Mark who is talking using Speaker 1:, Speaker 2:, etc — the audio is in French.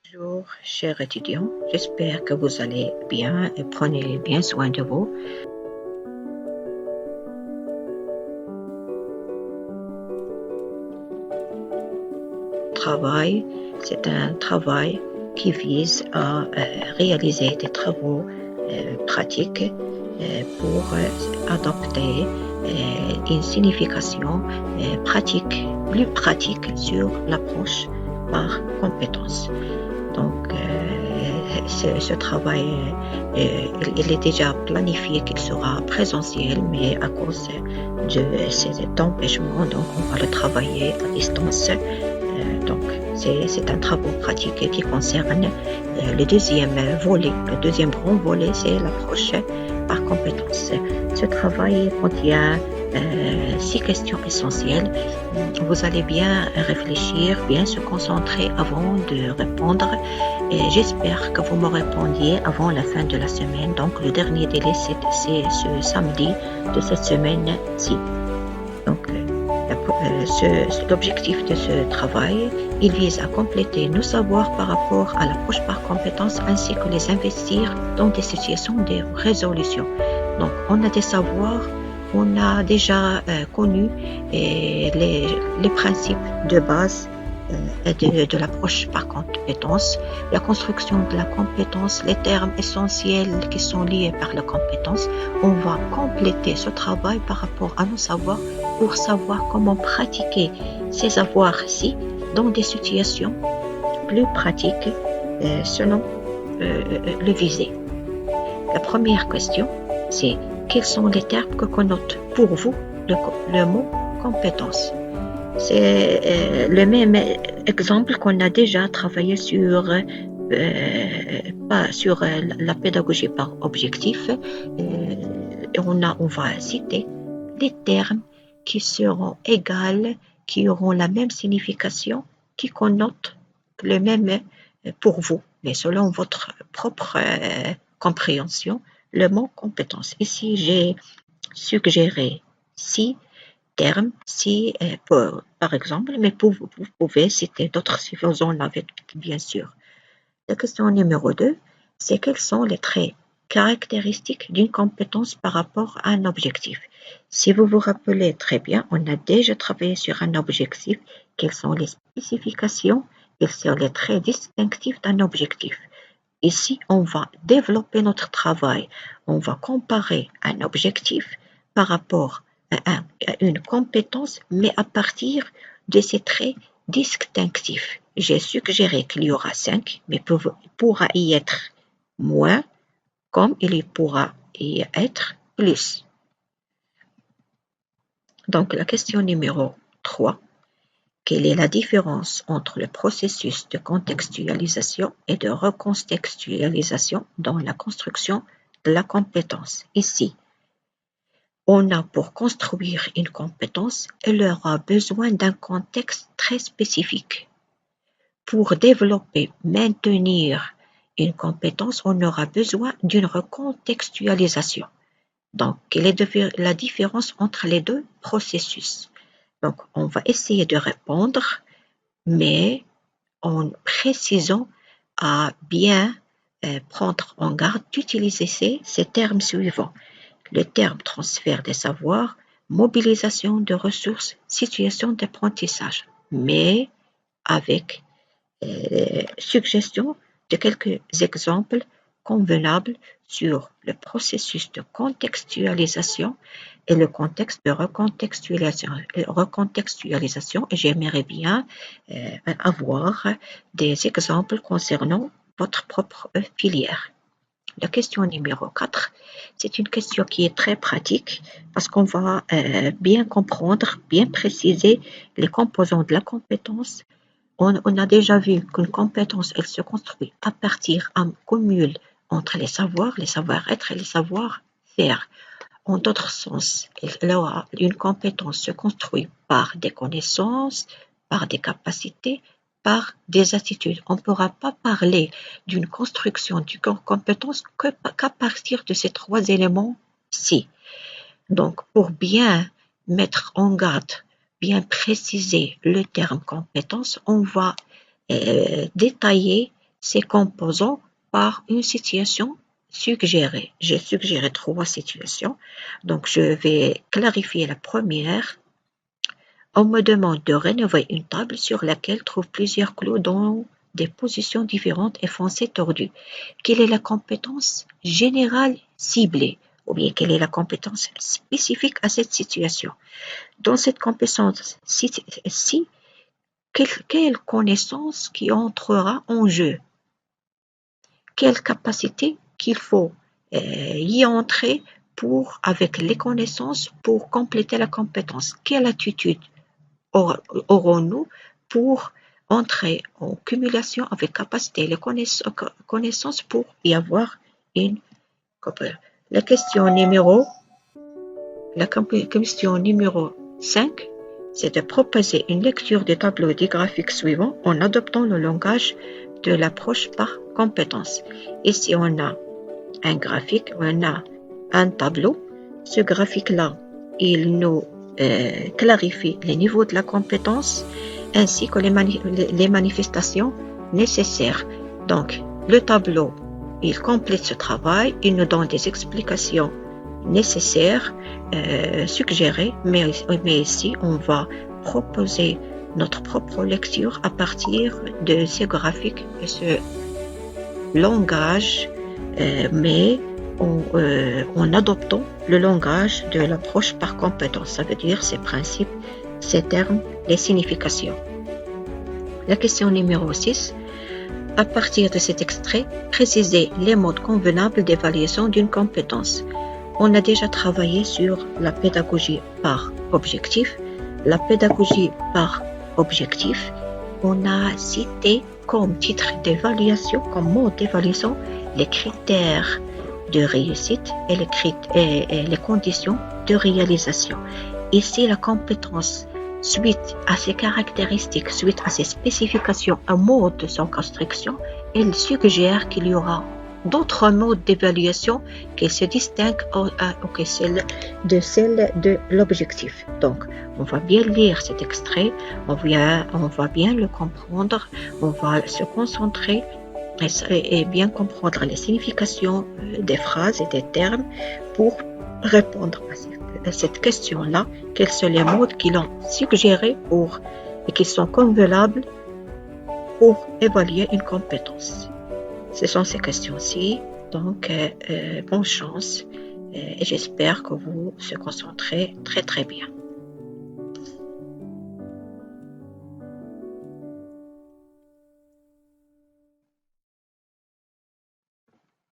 Speaker 1: Bonjour, chers étudiants. J'espère que vous allez bien et prenez bien soin de vous. Travail, c'est un travail qui vise à réaliser des travaux pratiques pour adopter une signification pratique, plus pratique sur l'approche par compétence. Donc, ce travail, il est déjà planifié qu'il sera présentiel, mais à cause de cet empêchement, donc on va le travailler à distance. Donc, c'est un travail pratique qui concerne le deuxième volet. Le deuxième grand volet, c'est l'approche par compétence. Ce travail contient 6 questions essentielles. Vous allez bien réfléchir, bien se concentrer avant de répondre. Et j'espère que vous me répondiez avant la fin de la semaine. Donc, le dernier délai, c'est ce samedi de cette semaine-ci. Donc, l'objectif de ce travail, il vise à compléter nos savoirs par rapport à l'approche par compétence ainsi que les investir dans des situations de résolution. Donc, on a des savoirs, on a déjà connu les principes de base de l'approche par compétence, la construction de la compétence, les termes essentiels qui sont liés par la compétence. On va compléter ce travail par rapport à nos savoirs pour savoir comment pratiquer ces savoirs-ci dans des situations plus pratiques selon le visé. La première question, c'est quels sont les termes que connote pour vous le mot compétence? C'est le même exemple qu'on a déjà travaillé sur la pédagogie par objectif. On va citer des termes qui seront égaux, qui auront la même signification, qui connotent le même pour vous, mais selon votre propre compréhension, le mot compétence. Ici, j'ai suggéré 6 termes, par exemple, mais vous pouvez citer d'autres si vous en avez, bien sûr. La question numéro 2, c'est quels sont les traits caractéristiques d'une compétence par rapport à un objectif. Si vous vous rappelez très bien, on a déjà travaillé sur un objectif. Quelles sont les spécifications? Quels sont les traits distinctifs d'un objectif? Ici, on va développer notre travail. On va comparer un objectif par rapport à une compétence, mais à partir de ces traits distinctifs. J'ai suggéré qu'il y aura 5, mais il pourra y être moins, comme il pourra y être plus. Donc, la question numéro 3. Quelle est la différence entre le processus de contextualisation et de recontextualisation dans la construction de la compétence? Ici, on a pour construire une compétence, elle aura besoin d'un contexte très spécifique. Pour développer, maintenir une compétence, on aura besoin d'une recontextualisation. Donc, quelle est la différence entre les deux processus? Donc, on va essayer de répondre, mais en précisant à bien prendre en garde d'utiliser ces termes suivants. Le terme transfert des savoirs, mobilisation de ressources, situation d'apprentissage, mais avec suggestion de quelques exemples convenables sur le processus de contextualisation et le contexte de recontextualisation. J'aimerais bien avoir des exemples concernant votre propre filière. La question numéro 4, c'est une question qui est très pratique parce qu'on va bien comprendre, bien préciser les composants de la compétence. On a déjà vu qu'une compétence, elle se construit à partir d'un cumul entre les savoir-être et les savoir-faire. En d'autres sens, une compétence se construit par des connaissances, par des capacités, par des attitudes. On ne pourra pas parler d'une construction d'une compétence qu'à partir de ces 3 éléments-ci. Donc, pour bien mettre en garde, bien préciser le terme compétence, on va détailler ces composants par une situation suggérée. J'ai suggéré 3 situations, donc je vais clarifier la première. On me demande de rénover une table sur laquelle trouve plusieurs clous dans des positions différentes et foncées tordues. Quelle est la compétence générale ciblée? Ou bien quelle est la compétence spécifique à cette situation? Dans cette compétence, quelle connaissance qui entrera en jeu? Quelle capacité qu'il faut y entrer avec les connaissances pour compléter la compétence? Quelle attitude aurons-nous pour entrer en cumulation avec capacité et les connaissances pour y avoir une compétence? La question numéro 5, c'est de proposer une lecture des tableaux des graphiques suivants en adoptant le langage de l'approche par compétence. Ici, on a un graphique, on a un tableau. Ce graphique-là, il nous clarifie les niveaux de la compétence ainsi que les manifestations nécessaires. Donc, le tableau, il complète ce travail, il nous donne des explications nécessaires, suggérées, mais ici, on va proposer notre propre lecture à partir de ces graphiques et ce langage, mais en adoptant le langage de l'approche par compétence, ça veut dire ces principes, ces termes, les significations. La question numéro 6, à partir de cet extrait, préciser les modes convenables d'évaluation d'une compétence. On a déjà travaillé sur la pédagogie par objectif. La pédagogie par objectif, on a cité comme titre d'évaluation, comme mode d'évaluation, les critères de réussite et les conditions de réalisation. Ici, la compétence, suite à ses caractéristiques, suite à ses spécifications, un mode de son construction, elle suggère qu'il y aura d'autres modes d'évaluation qui se distinguent de celle de l'objectif. Donc, on va bien lire cet extrait, on va bien le comprendre, on va se concentrer et bien comprendre les significations des phrases et des termes pour répondre à cette question-là. Quels sont les modes qui l'ont suggéré et qui sont convenables pour évaluer une compétence? Ce sont ces questions-ci, donc bonne chance et j'espère que vous se concentrez très très bien.